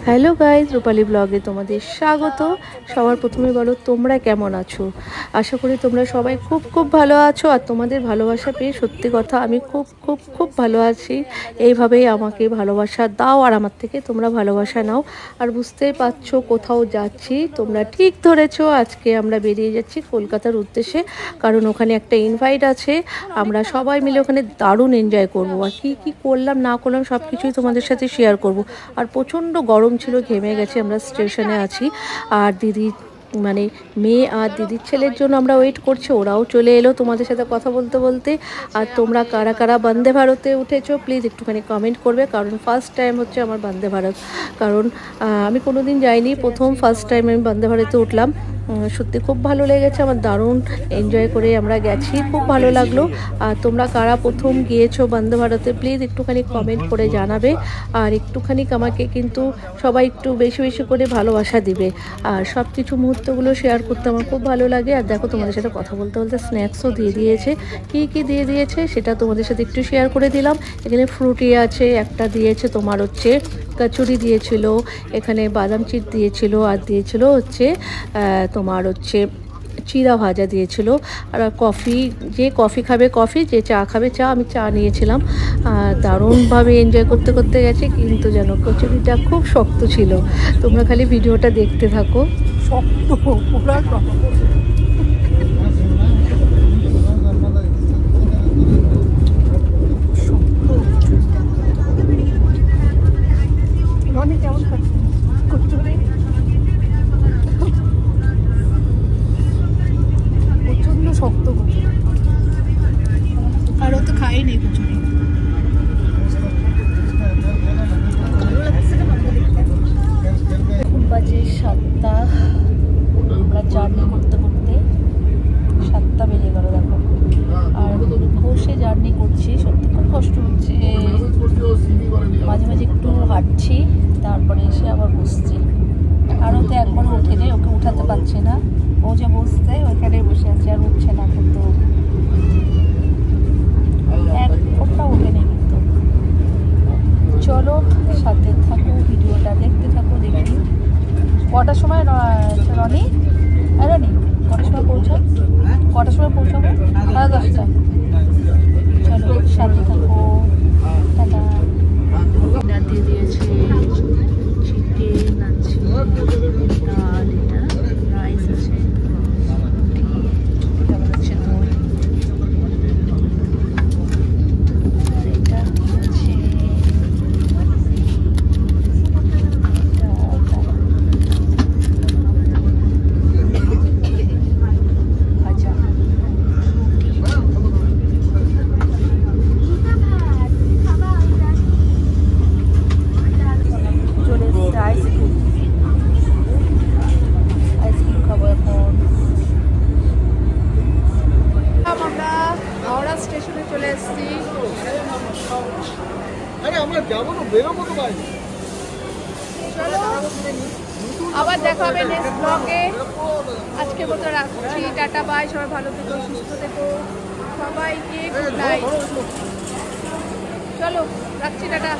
Hello guys, রূপালী ব্লগে তোমাদের স্বাগত। সবার প্রথমে বলো তোমরা কেমন আছো। আশা করি তোমরা সবাই খুব খুব ভালো আছো। আর তোমাদের ভালোবাসা পেয়ে সত্যি কথা আমি খুব খুব খুব ভালো আছি। এইভাবেই আমাকে ভালোবাসা দাও আর আমার থেকে তোমরা ভালোবাসা নাও। আর বুঝতেই পারছো কোথাও যাচ্ছি, তোমরা ঠিক ধরেছো। আজকে আমরা বেরিয়ে যাচ্ছি কলকাতার উদ্দেশ্যে, কারণ ওখানে একটা ইনভাইট আছে। আমরা সবাই মিলে ওখানে দারুণ এনজয় করব। আর কি কি করলাম না করলাম সব কিছুই তোমাদের সাথে শেয়ার করব। আর প্রচণ্ড গরম ছিল, ঘেমে গেছে। আমরা স্টেশনে আছি আর দিদি মানে মেয়ে আর দিদির ছেলের জন্য আমরা ওয়েট করছি। ওরাও চলে এলো তোমাদের সাথে কথা বলতে বলতে। আর তোমরা কারা কারা বন্দে ভারতে উঠেছো প্লিজ একটুখানি কমেন্ট করবে, কারণ ফার্স্ট টাইম হচ্ছে আমার বন্দে ভারত। কারণ আমি কোনো দিন যাইনি, প্রথম ফার্স্ট টাইম আমি বন্দে ভারতে উঠলাম। সত্যি খুব ভালো লেগেছে আমার, দারুণ এনজয় করে আমরা গেছি, খুব ভালো লাগলো। আর তোমরা কারা প্রথম গিয়েছো বন্দে ভারতে প্লিজ একটুখানি কমেন্ট করে জানাবে। আর একটুখানি আমাকে কিন্তু সবাই একটু বেশি বেশি করে ভালোবাসা দিবে। আর সব কিছু মুহূর্তগুলো শেয়ার করতে আমার খুব ভালো লাগে। আর দেখো তোমাদের সাথে কথা বলতে বলতে স্ন্যাক্সও দিয়ে দিয়েছে। কি কি দিয়ে দিয়েছে সেটা তোমাদের সাথে একটু শেয়ার করে দিলাম। এখানে ফ্রুটি আছে, একটা দিয়েছে তোমার হচ্ছে কচুরি দিয়েছিল, এখানে বাদাম চিট দিয়েছিল, আর দিয়েছিল হচ্ছে তোমার হচ্ছে চিড়া ভাজা দিয়েছিল। আর কফি, যে কফি খাবে কফি, যে চা খাবে চা। আমি চা নিয়েছিলাম। দারুণভাবে এনজয় করতে করতে গেছে, কিন্তু যেন কচুরিটা খুব শক্ত ছিল। তোমরা খালি ভিডিওটা দেখতে থাকো। শক্ত পুরা শক্ত। কেমন খাচ্ছে কচুরি? প্রচন্ড শক্ত কচুরি, আর ও তো খাইনি কচুরি। এখন বাজে 7টা, আমরা জার্নি করতে করতে 7টা বেজে গেল দেখো। আর বসে জার্নি করছি, সত্যি খুব কষ্ট হচ্ছে। মাঝে মাঝে একটু হাঁটছি, তারপরে এসে আবার বসছি। আরও তো একবারও ওঠে নেই, ওকে উঠাতে পারছি না। ও যে বসতে ওইখানে বসে আছে, আর উঠছে না। কিন্তু এক ফোঁটা ওঠে নেই। কিন্তু চলো সাথে থাকো, ভিডিওটা দেখতে থাকো। দেখি কটার সময় রনি, রনি কটার সময় পৌঁছাবো? কটার সময় পৌঁছাবো? 10:30। চলো সাথে থাকো। টাটা। ডিনার দিয়ে দিয়েছে, চিকেন আছে, ডাল, এটা রাইস আছে, এটা হচ্ছে দই, আর এটা হচ্ছে ভাজা। আইসক্রিম খাবো এখন। আমরা হাওড়া স্টেশনে চলে এসেছি। চলো আবার দেখা হবে নেক্সট ব্লগে। আজকের মতো রাখছি, টাটা বাই। সবাই ভালো থেকো, সুস্থ থেকো, সবাইকে গুড নাইট। চলো রাখছি, টাটা।